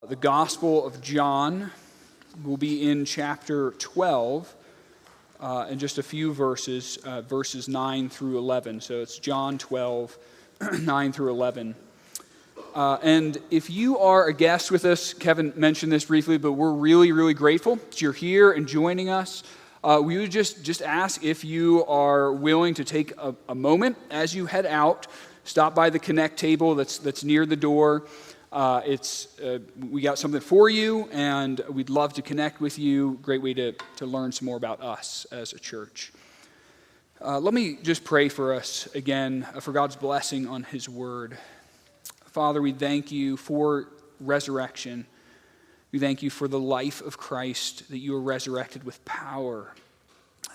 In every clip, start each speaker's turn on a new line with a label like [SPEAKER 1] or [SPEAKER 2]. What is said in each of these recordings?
[SPEAKER 1] The Gospel of John will be in chapter 12, in just a few verses, verses 9 through 11. So it's John 12, 9 through 11. And if you are a guest with us, Kevin mentioned this briefly, but we're really grateful that you're here and joining us. We would just ask if you are willing to take a moment as you head out, stop by the Connect table that's near the door. We got something for you, and we'd love to connect with you. Great way to learn some more about us as a church. Let me just pray for us again, for God's blessing on His Word. Father, we thank you for resurrection. We thank you for the life of Christ, that you are resurrected with power.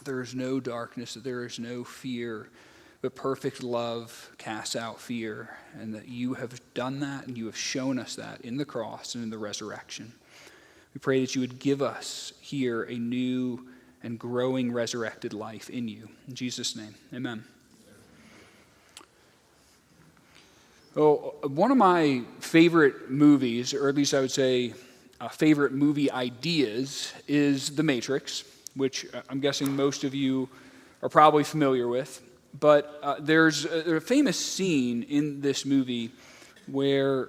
[SPEAKER 1] There is no darkness, that there is no fear, but perfect love casts out fear, and that you have done that, and you have shown us that in the cross and in the resurrection. We pray that you would give us here a new and growing resurrected life in you. In Jesus' name, amen. Well, one of my favorite movies, or at least I would say favorite movie ideas, is The Matrix, which I'm guessing most of you are probably familiar with. But there's a famous scene in this movie where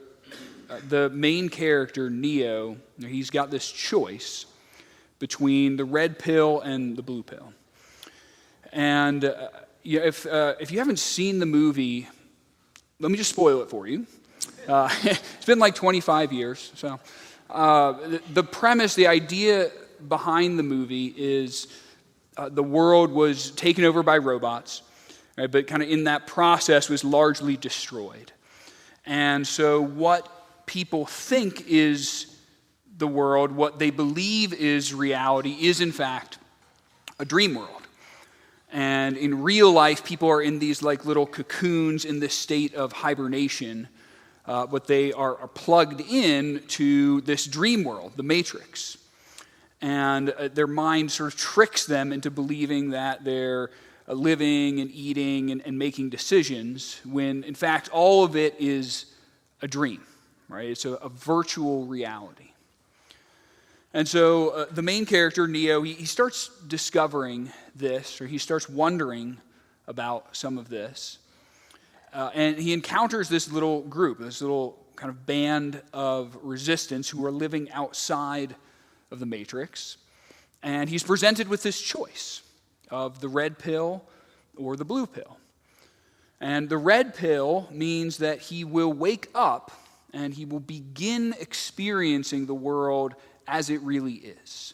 [SPEAKER 1] the main character, Neo, he's got this choice between the red pill and the blue pill. And if you haven't seen the movie, let me just spoil it for you. It's been like 25 years. So the premise, the idea behind the movie is the world was taken over by robots. Right, but kind of in that process was largely destroyed. And so what people think is the world, what they believe is reality, is in fact a dream world. And in real life, people are in these like little cocoons in this state of hibernation, but they are plugged in to this dream world, the Matrix. And their mind sort of tricks them into believing that they're living and eating and making decisions, when in fact all of it is a dream, right? It's a virtual reality. And so the main character, Neo, he starts discovering this, or he starts wondering about some of this. And he encounters this little group, this little kind of band of resistance who are living outside of the Matrix. And he's presented with this choice of the red pill or the blue pill. And the red pill means that he will wake up and he will begin experiencing the world as it really is.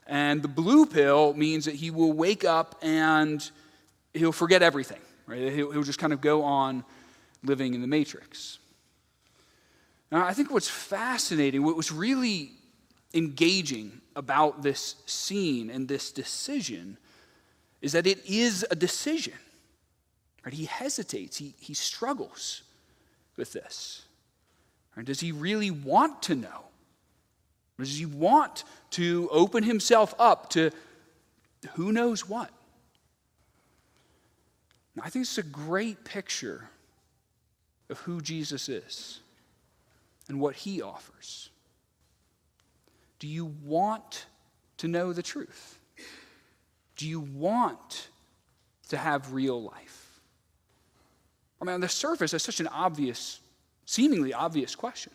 [SPEAKER 1] And the blue pill means that he will wake up and he'll forget everything, right? He'll just kind of go on living in the Matrix. Now, I think what's fascinating, what was really engaging about this scene and this decision is that it is a decision. Right? He hesitates. He struggles with this. Right? Does he really want to know? Or does he want to open himself up to who knows what? Now, I think it's a great picture of who Jesus is and what he offers. Do you want to know the truth? Do you want to have real life? I mean, on the surface, that's such an obvious, seemingly obvious question.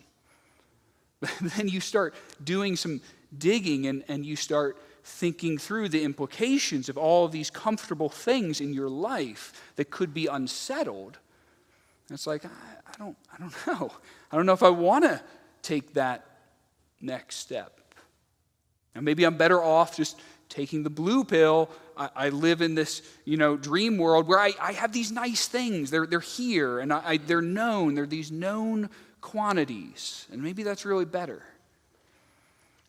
[SPEAKER 1] But then you start doing some digging and you start thinking through the implications of all of these comfortable things in your life that could be unsettled. And it's like, I don't know. I don't know if I want to take that next step. Now, maybe I'm better off just taking the blue pill. I live in this, dream world where I have these nice things. They're here, and they're known. They're these known quantities, and maybe that's really better.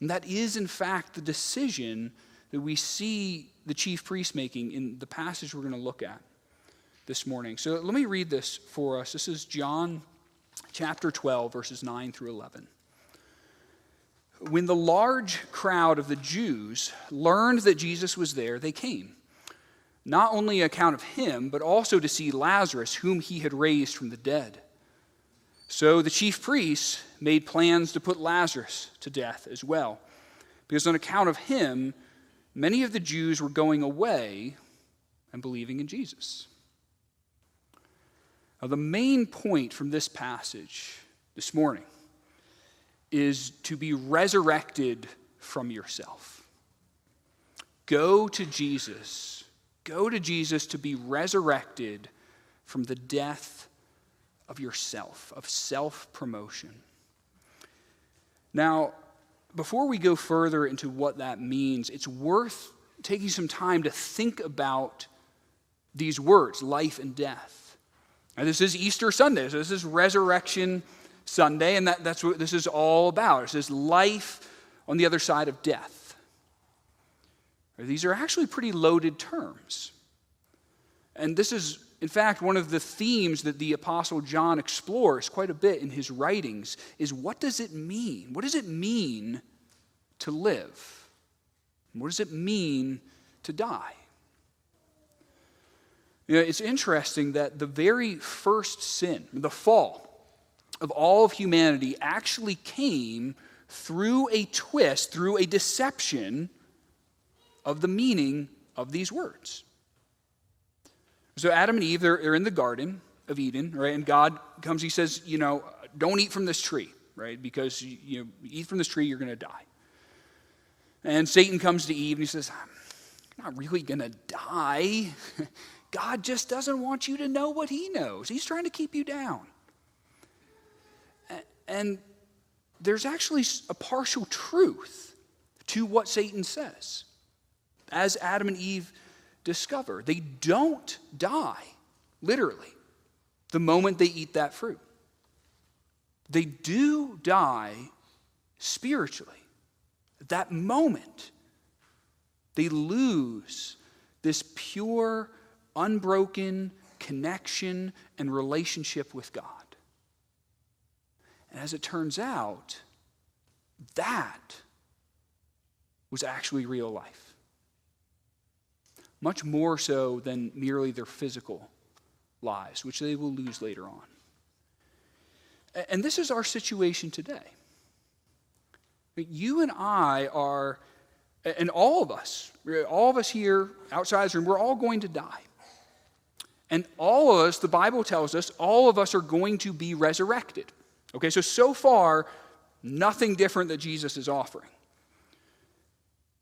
[SPEAKER 1] And that is, in fact, the decision that we see the chief priest making in the passage we're going to look at this morning. So let me read this for us. This is John chapter 12, verses 9 through 11. When the large crowd of the Jews learned that Jesus was there, they came, not only on account of him, but also to see Lazarus, whom he had raised from the dead. So the chief priests made plans to put Lazarus to death as well, because on account of him, many of the Jews were going away and believing in Jesus. Now, the main point from this passage this morning is to be resurrected from yourself. Go to Jesus. Go to Jesus to be resurrected from the death of yourself, of self-promotion. Now, before we go further into what that means, it's worth taking some time to think about these words, life and death. Now, this is Easter Sunday, so this is Resurrection Sunday, and that's what this is all about. It says life on the other side of death. These are actually pretty loaded terms. And this is, in fact, one of the themes that the Apostle John explores quite a bit in his writings is what does it mean? What does it mean to live? What does it mean to die? You know, it's interesting that the very first sin, the fall of all of humanity, actually came through a twist, through a deception of the meaning of these words. So Adam and Eve, they're in the Garden of Eden, right? And God comes, he says, don't eat from this tree, right? Because you eat from this tree, you're going to die. And Satan comes to Eve and he says, I'm not really going to die. God just doesn't want you to know what he knows. He's trying to keep you down. And there's actually a partial truth to what Satan says. As Adam and Eve discover, they don't die, literally, the moment they eat that fruit. They do die spiritually. At that moment, they lose this pure, unbroken connection and relationship with God. And as it turns out, that was actually real life. Much more so than merely their physical lives, which they will lose later on. And this is our situation today. You and I are, and all of us here outside this room, we're all going to die. And all of us, the Bible tells us, all of us are going to be resurrected. Okay, so far, nothing different that Jesus is offering.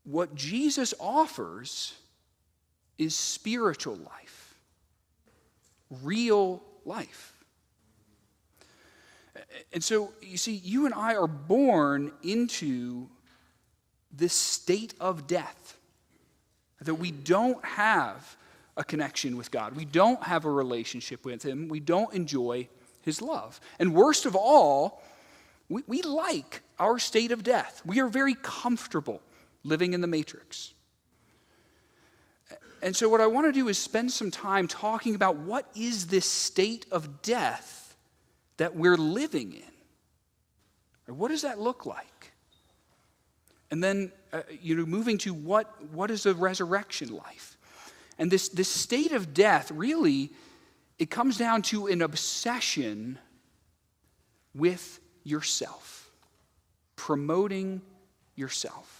[SPEAKER 1] What Jesus offers is spiritual life, real life. And so, you see, you and I are born into this state of death, that we don't have a connection with God. We don't have a relationship with him. We don't enjoy his love. And worst of all, we like our state of death. We are very comfortable living in the matrix. And so what I want to do is spend some time talking about what is this state of death that we're living in? Or what does that look like? And then, moving to what is a resurrection life? And this state of death, really, it comes down to an obsession with yourself, promoting yourself.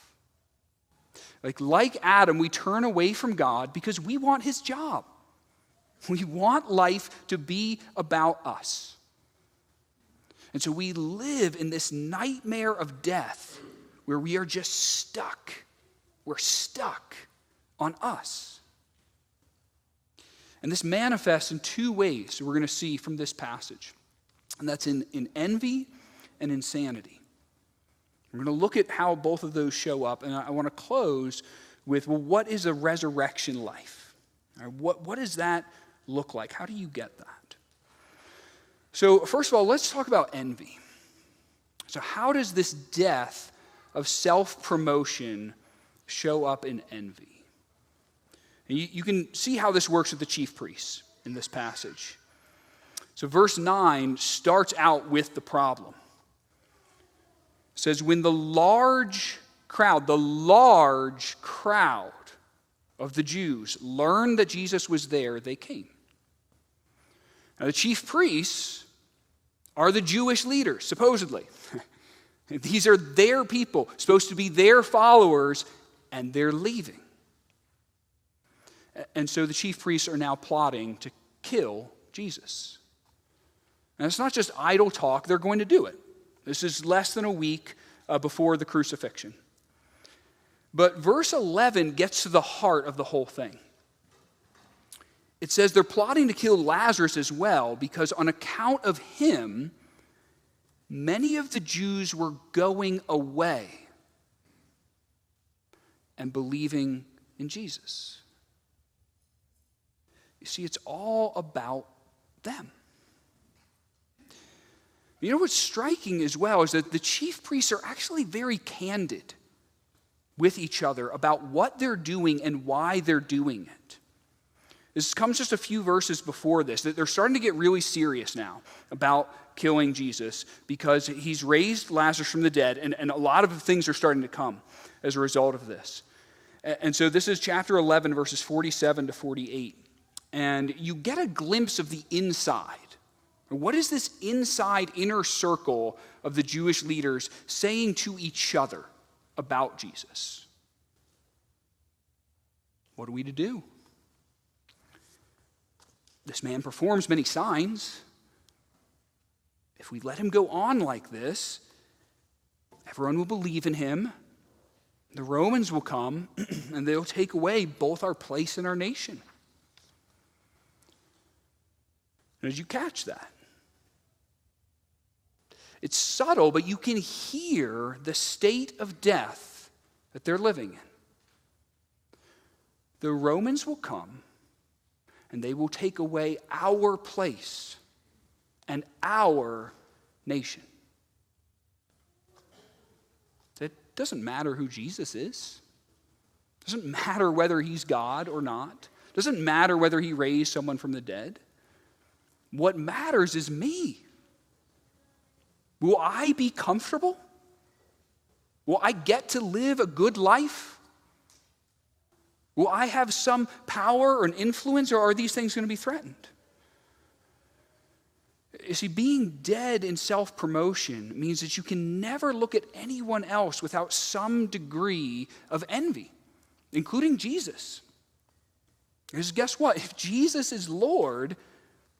[SPEAKER 1] Like Adam, we turn away from God because we want his job. We want life to be about us. And so we live in this nightmare of death where we are just stuck. We're stuck on us. And this manifests in two ways we're going to see from this passage. And that's in envy and insanity. We're going to look at how both of those show up, and I want to close with, what is a resurrection life? What does that look like? How do you get that? So first of all, let's talk about envy. So how does this death of self-promotion show up in envy? And you can see how this works with the chief priests in this passage. So verse 9 starts out with the problem. It says, when the large crowd of the Jews learned that Jesus was there, they came. Now the chief priests are the Jewish leaders, supposedly. These are their people, supposed to be their followers, and they're leaving. And so the chief priests are now plotting to kill Jesus. And it's not just idle talk, they're going to do it. This is less than a week before the crucifixion. But verse 11 gets to the heart of the whole thing. It says they're plotting to kill Lazarus as well because on account of him, many of the Jews were going away and believing in Jesus. You see, it's all about them. You know what's striking as well is that the chief priests are actually very candid with each other about what they're doing and why they're doing it. This comes just a few verses before this, that they're starting to get really serious now about killing Jesus because he's raised Lazarus from the dead, and a lot of things are starting to come as a result of this. And so this is chapter 11, verses 47 to 48. And you get a glimpse of the inside. What is this inside inner circle of the Jewish leaders saying to each other about Jesus? What are we to do? This man performs many signs. If we let him go on like this, everyone will believe in him. The Romans will come and they'll take away both our place and our nation. Did you catch that? It's subtle, but you can hear the state of death that they're living in. The Romans will come and they will take away our place and our nation. It doesn't matter who Jesus is. It doesn't matter whether he's God or not. It doesn't matter whether he raised someone from the dead. What matters is me. Will I be comfortable? Will I get to live a good life? Will I have some power or an influence, or are these things going to be threatened? You see, being dead in self-promotion means that you can never look at anyone else without some degree of envy, including Jesus. Because guess what? If Jesus is Lord,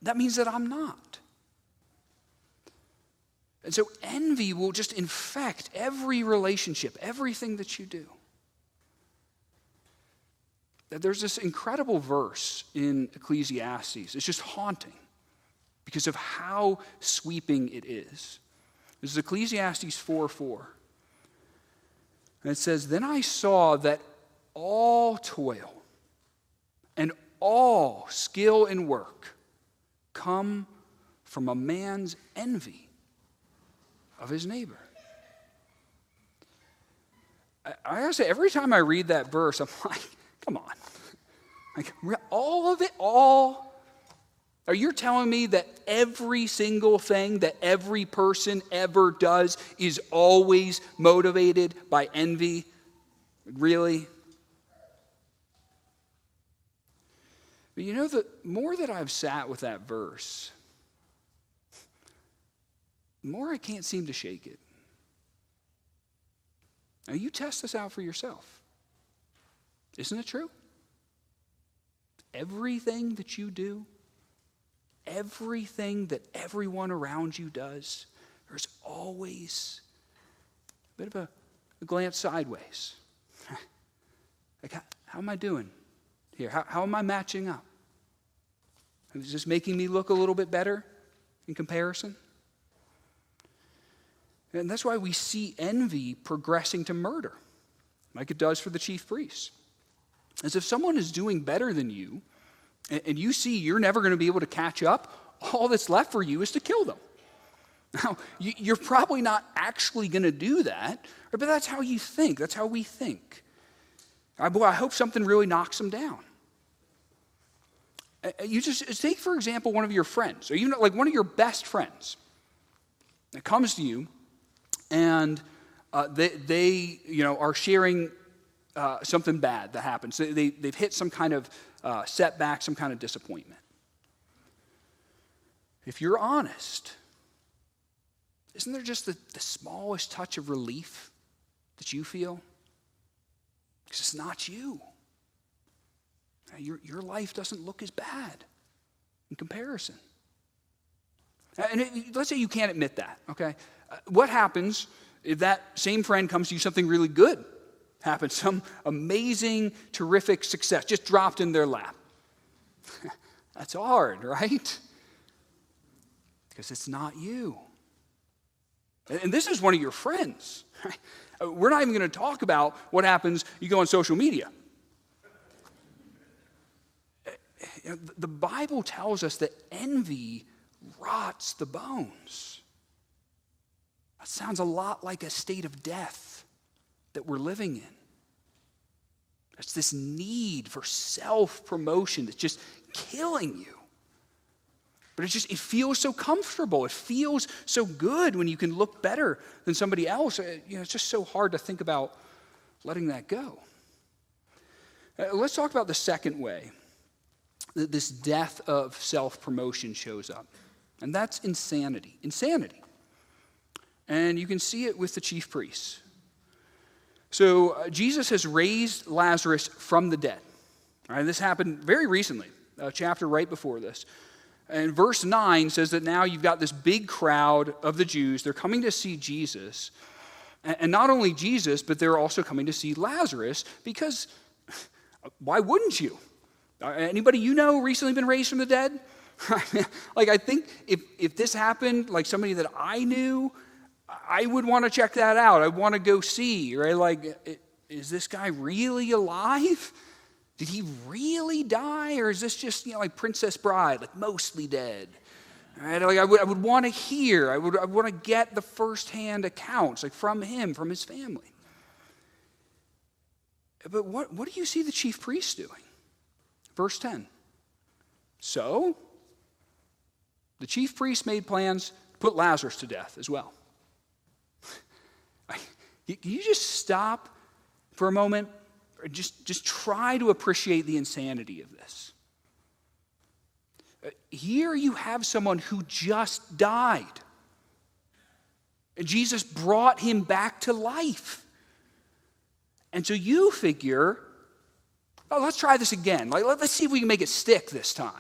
[SPEAKER 1] that means that I'm not. And so envy will just infect every relationship, everything that you do. There's this incredible verse in Ecclesiastes. It's just haunting because of how sweeping it is. This is Ecclesiastes 4:4. And it says, "Then I saw that all toil and all skill in work come from a man's envy of his neighbor." I gotta say, every time I read that verse, I'm like, come on. Like, all of it, all? Are you telling me that every single thing that every person ever does is always motivated by envy? Really? But you know, the more that I've sat with that verse, the more I can't seem to shake it. Now, you test this out for yourself. Isn't it true? Everything that you do, everything that everyone around you does, there's always a bit of a glance sideways. Like, how am I doing here? How am I matching up? Is this making me look a little bit better in comparison? And that's why we see envy progressing to murder, like it does for the chief priests. As if someone is doing better than you, and you see you're never going to be able to catch up, all that's left for you is to kill them. Now, you're probably not actually going to do that, but that's how you think. That's how we think. I hope something really knocks them down. You just take, for example, one of your friends, or even like one of your best friends that comes to you, and they are sharing something bad that happens. They've hit some kind of setback, some kind of disappointment. If you're honest, isn't there just the smallest touch of relief that you feel? Because it's not you. Your life doesn't look as bad in comparison. And let's say you can't admit that, okay? What happens if that same friend comes to you, something really good happens, some amazing, terrific success just dropped in their lap? That's hard, right? Because it's not you. And this is one of your friends. Right? We're not even going to talk about what happens you go on social media. The Bible tells us that envy rots the bones. That sounds a lot like a state of death that we're living in. It's this need for self-promotion that's just killing you. But it feels so comfortable. It feels so good when you can look better than somebody else. It's just so hard to think about letting that go. Let's talk about the second way that this death of self-promotion shows up. And that's insanity. Insanity. And you can see it with the chief priests. So Jesus has raised Lazarus from the dead. All right, this happened very recently, a chapter right before this. And verse 9 says that now you've got this big crowd of the Jews. They're coming to see Jesus. And not only Jesus, but they're also coming to see Lazarus because why wouldn't you? Anybody you know recently been raised from the dead? Like, I think if this happened, like somebody that I knew, I would want to check that out. I want to go see, right? Like, is this guy really alive? Did he really die? Or is this just, like Princess Bride, like mostly dead? Right? Like I would want to hear. I would want to get the firsthand accounts, like from him, from his family. But what do you see the chief priests doing? Verse 10. So, the chief priests made plans to put Lazarus to death as well. Can you just stop for a moment? Or just try to appreciate the insanity of this. Here you have someone who just died. And Jesus brought him back to life. And so you figure, let's try this again. Like, let's see if we can make it stick this time.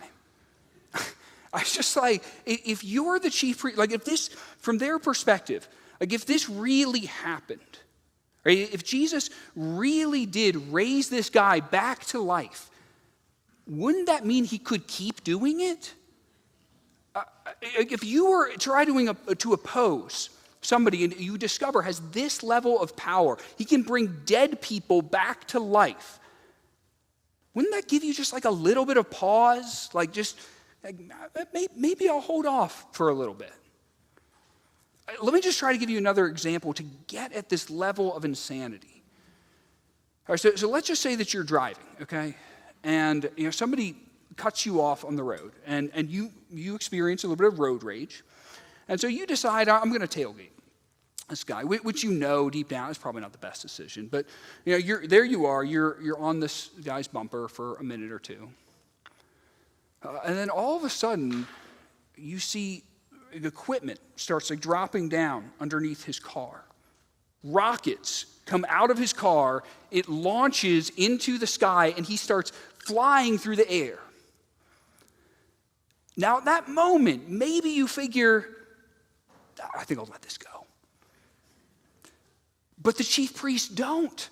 [SPEAKER 1] I was just like, if you're the chief priest, like if this, from their perspective, like if this really happened, right, if Jesus really did raise this guy back to life, wouldn't that mean he could keep doing it? If you were trying to oppose somebody and you discover has this level of power, he can bring dead people back to life, wouldn't that give you just like a little bit of pause? Like just, maybe I'll hold off for a little bit. Let me just try to give you another example to get at this level of insanity. All right, so let's just say that you're driving, okay? And somebody cuts you off on the road, and you experience a little bit of road rage. And so you decide, I'm going to tailgate this guy, which deep down is probably not the best decision. But you're on this guy's bumper for a minute or two. And then all of a sudden, you see equipment starts like dropping down underneath his car. Rockets come out of his car, it launches into the sky, and he starts flying through the air. Now, at that moment, maybe you figure, I think I'll let this go. But the chief priests don't.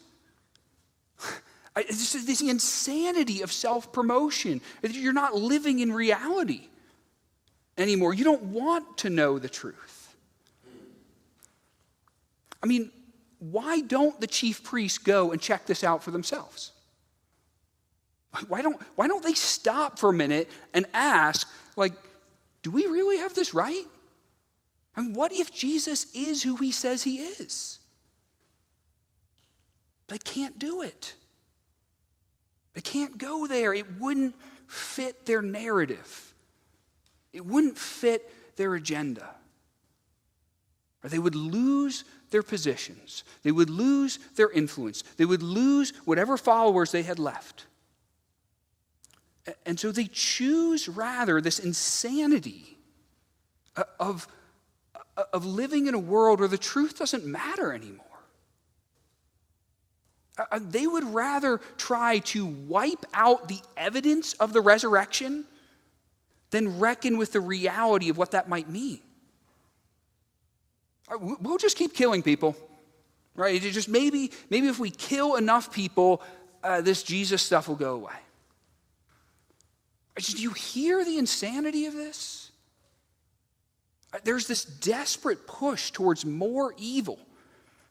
[SPEAKER 1] This is the insanity of self-promotion. You're not living in reality anymore. You don't want to know the truth. I mean, why don't the chief priests go and check this out for themselves? Why don't they stop for a minute and ask, like, do we really have this right? I mean, what if Jesus is who he says he is? They can't do it. They can't go there. It wouldn't fit their narrative. It wouldn't fit their agenda. Or they would lose their positions. They would lose their influence. They would lose whatever followers they had left. And so they choose rather this insanity of of living in a world where the truth doesn't matter anymore. They would rather try to wipe out the evidence of the resurrection than reckon with the reality of what that might mean. We'll just keep killing people, right? Just maybe if we kill enough people, this Jesus stuff will go away. Do you hear the insanity of this? There's this desperate push towards more evil.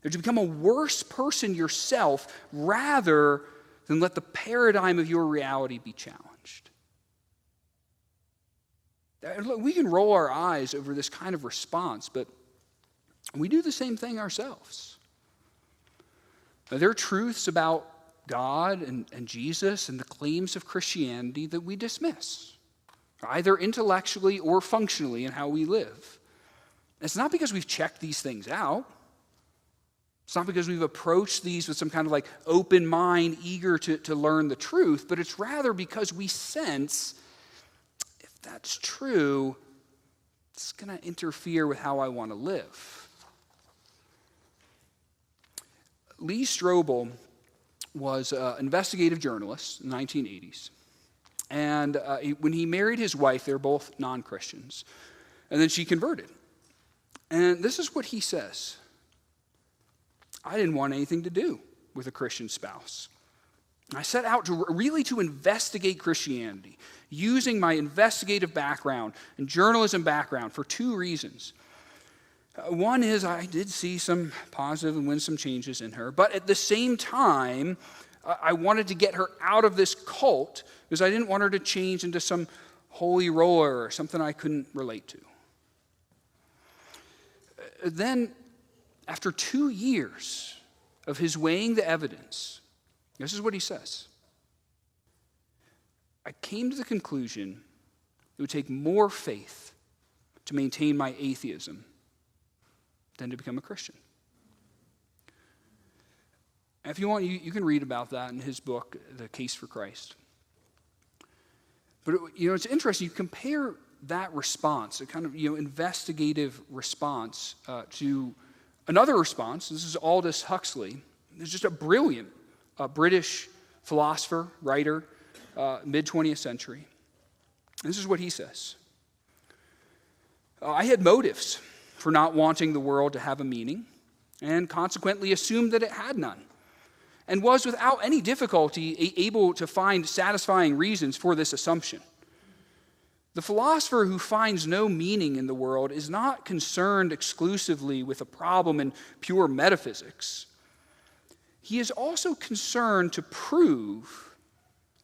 [SPEAKER 1] To become a worse person yourself rather than let the paradigm of your reality be challenged. Look, we can roll our eyes over this kind of response, but we do the same thing ourselves. There are truths about God and Jesus and the claims of Christianity that we dismiss, either intellectually or functionally in how we live. It's not because we've checked these things out. It's not because we've approached these with some kind of open mind, eager to learn the truth, but it's rather because we sense, if that's true, it's going to interfere with how I want to live. Lee Strobel was an investigative journalist in the 1980s. And when he married his wife, they were both non-Christians. And then she converted. And this is what he says. I didn't want anything to do with a Christian spouse. I set out to investigate Christianity, using my investigative background and journalism background for two reasons. One is I did see some positive and winsome changes in her, but at the same time, I wanted to get her out of this cult because I didn't want her to change into some holy roller or something I couldn't relate to. Then, after 2 years of his weighing the evidence, this is what he says. I came to the conclusion it would take more faith to maintain my atheism than to become a Christian. And if you want, you can read about that in his book, The Case for Christ. But it's interesting. You compare that response, a kind of investigative response, to another response. This is Aldous Huxley. He's just a brilliant British philosopher, writer, mid-20th century. This is what he says. I had motives for not wanting the world to have a meaning, and consequently assumed that it had none, and was without any difficulty able to find satisfying reasons for this assumption. The philosopher who finds no meaning in the world is not concerned exclusively with a problem in pure metaphysics. He is also concerned to prove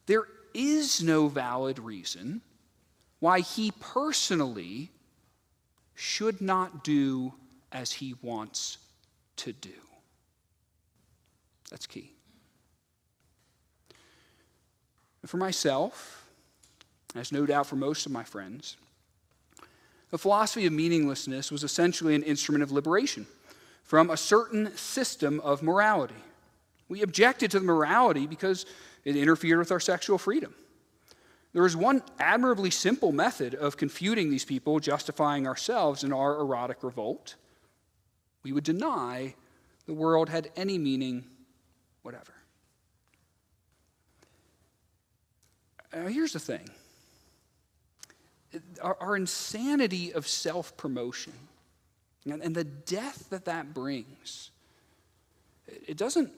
[SPEAKER 1] there is no valid reason why he personally should not do as he wants to do. That's key. For myself, as no doubt for most of my friends, the philosophy of meaninglessness was essentially an instrument of liberation from a certain system of morality. We objected to the morality because it interfered with our sexual freedom. There was one admirably simple method of confuting these people, justifying ourselves in our erotic revolt. We would deny the world had any meaning whatever. Now, here's the thing. Our insanity of self-promotion and the death that brings, it doesn't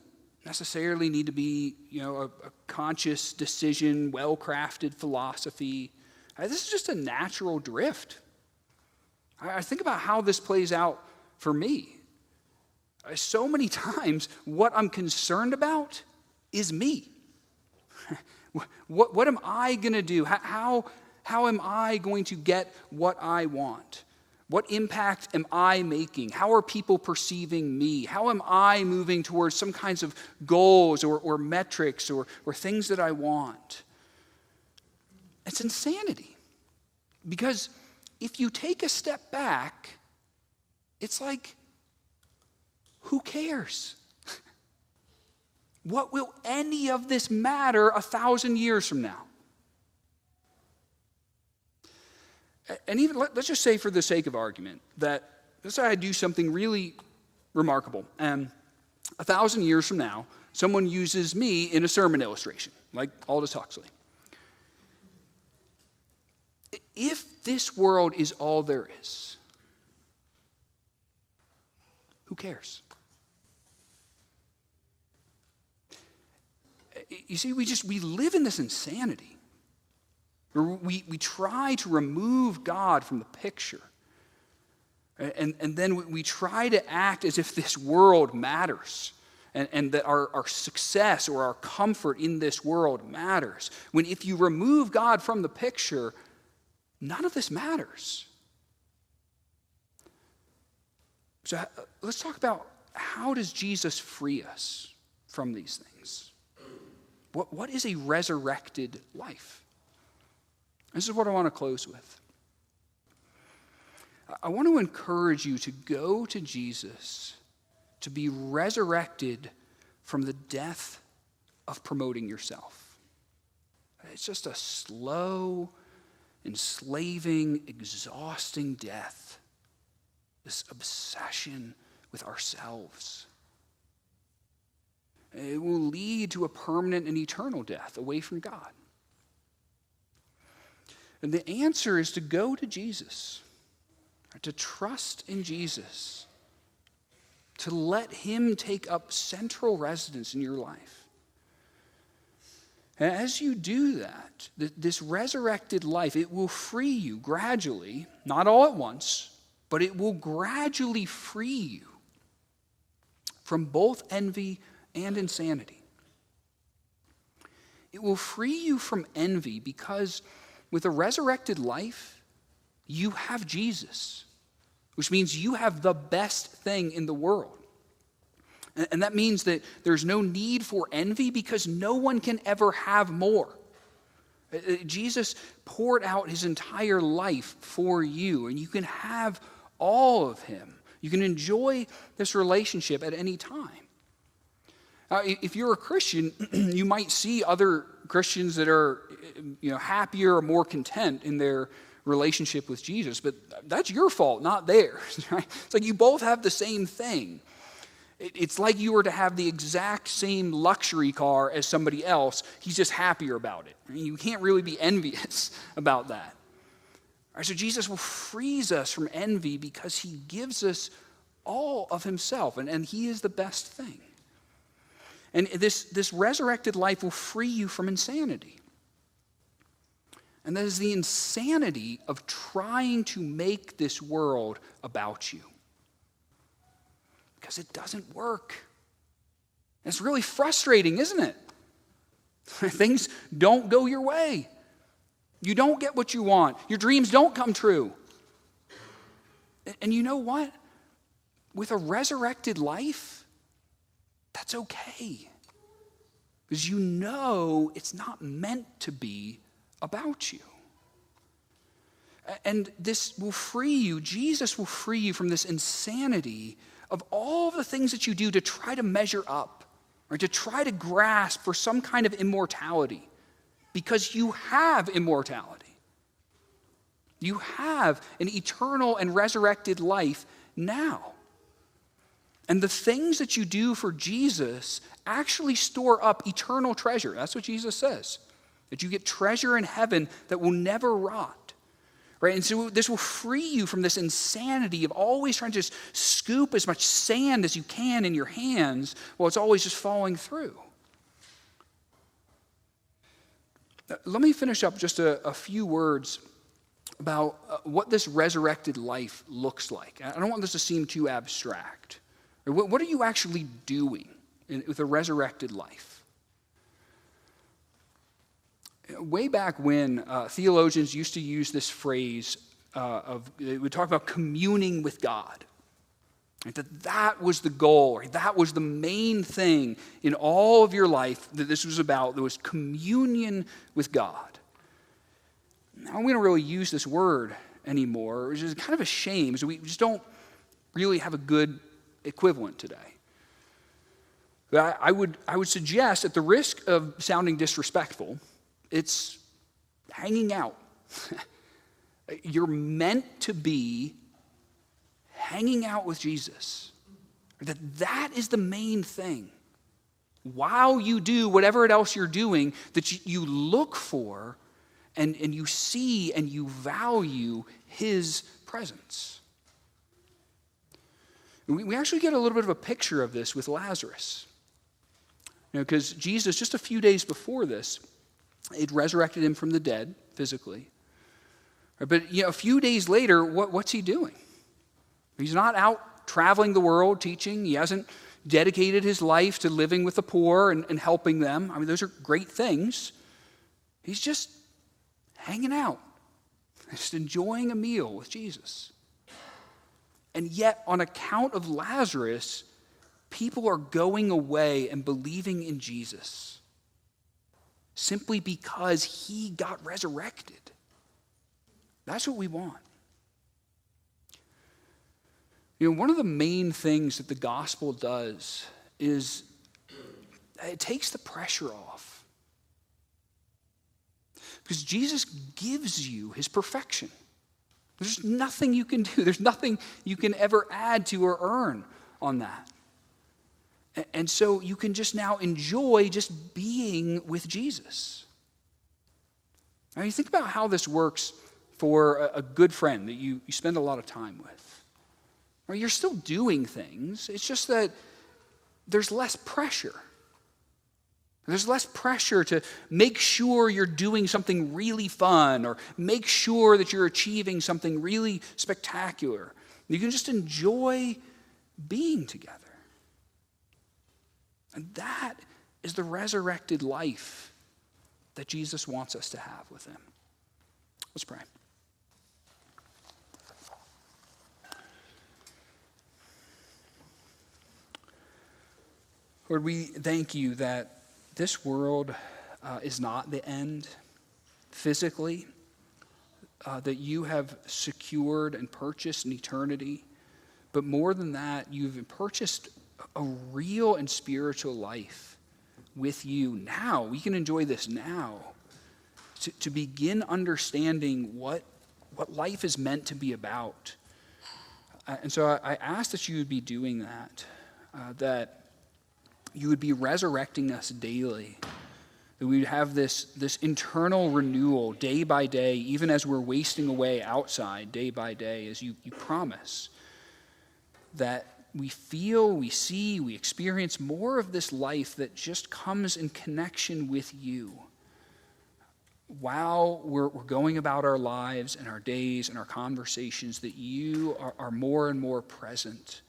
[SPEAKER 1] necessarily need to be, a conscious decision, well-crafted philosophy. This is just a natural drift. I think about how this plays out for me. So many times, what I'm concerned about is me. What am I going to do? How am I going to get what I want? What impact am I making? How are people perceiving me? How am I moving towards some kinds of goals or metrics or things that I want? It's insanity. Because if you take a step back, it's like, who cares? What will any of this matter 1,000 years from now? And even, let's just say for the sake of argument, that decided I'd do something really remarkable. And 1,000 years from now, someone uses me in a sermon illustration, like Aldous Huxley. If this world is all there is, who cares? You see, we live in this insanity. We try to remove God from the picture. And then we try to act as if this world matters and that our success or our comfort in this world matters. When if you remove God from the picture, none of this matters. So let's talk about how does Jesus free us from these things? What is a resurrected life? This is what I want to close with. I want to encourage you to go to Jesus to be resurrected from the death of promoting yourself. It's just a slow, enslaving, exhausting death. This obsession with ourselves. It will lead to a permanent and eternal death away from God. And the answer is to go to Jesus, to trust in Jesus, to let him take up central residence in your life. And as you do that, this resurrected life, it will free you gradually, not all at once, but it will gradually free you from both envy and insanity. It will free you from envy because with a resurrected life, you have Jesus, which means you have the best thing in the world. And that means that there's no need for envy because no one can ever have more. Jesus poured out his entire life for you, and you can have all of him. You can enjoy this relationship at any time. If you're a Christian, you might see other Christians that are, happier or more content in their relationship with Jesus, but that's your fault, not theirs. Right? It's like you both have the same thing. It's like you were to have the exact same luxury car as somebody else. He's just happier about it. I mean, you can't really be envious about that. All right, so Jesus will freeze us from envy because he gives us all of himself, and he is the best thing. And this resurrected life will free you from insanity. And that is the insanity of trying to make this world about you. Because it doesn't work. It's really frustrating, isn't it? Things don't go your way. You don't get what you want. Your dreams don't come true. And you know what? With a resurrected life, that's okay. Because you know it's not meant to be about you. And this will free you, Jesus will free you from this insanity of all the things that you do to try to measure up or to try to grasp for some kind of immortality. Because you have immortality. You have an eternal and resurrected life now. And the things that you do for Jesus actually store up eternal treasure. That's what Jesus says. That you get treasure in heaven that will never rot. Right? And so this will free you from this insanity of always trying to just scoop as much sand as you can in your hands while it's always just falling through. Let me finish up just a few words about what this resurrected life looks like. I don't want this to seem too abstract. What are you actually doing with a resurrected life? Way back when, theologians used to use this phrase they would talk about communing with God. Right? That was the goal, right? That was the main thing in all of your life that this was about. There was communion with God. Now we don't really use this word anymore, which is kind of a shame. So we just don't really have a good equivalent today. But I would suggest, at the risk of sounding disrespectful, it's hanging out. You're meant to be hanging out with Jesus. That is the main thing. While you do whatever else you're doing, that you look for and you see and you value his presence. We actually get a little bit of a picture of this with Lazarus. Because Jesus, just a few days before this, had resurrected him from the dead physically. But a few days later, what's he doing? He's not out traveling the world teaching. He hasn't dedicated his life to living with the poor and helping them. I mean, those are great things. He's just hanging out, just enjoying a meal with Jesus. And yet, on account of Lazarus, people are going away and believing in Jesus simply because he got resurrected. That's what we want. One of the main things that the gospel does is it takes the pressure off. Because Jesus gives you his perfection. There's nothing you can do. There's nothing you can ever add to or earn on that. And so you can just now enjoy just being with Jesus. Now you think about how this works for a good friend that you spend a lot of time with. Or you're still doing things. It's just that there's less pressure. There's less pressure to make sure you're doing something really fun or make sure that you're achieving something really spectacular. You can just enjoy being together. And that is the resurrected life that Jesus wants us to have with him. Let's pray. Lord, we thank you that this world is not the end physically, that you have secured and purchased an eternity. But more than that, you've purchased a real and spiritual life with you now. We can enjoy this now to begin understanding what life is meant to be about. And so I ask that you would be doing that, that you would be resurrecting us daily, that we would have this internal renewal day by day, even as we're wasting away outside day by day, as you promise, that we feel, we see, we experience more of this life that just comes in connection with you while we're going about our lives and our days and our conversations, that you are more and more present.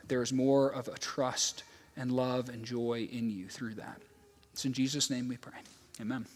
[SPEAKER 1] There's more of a trust and love and joy in you through that. It's in Jesus' name we pray. Amen.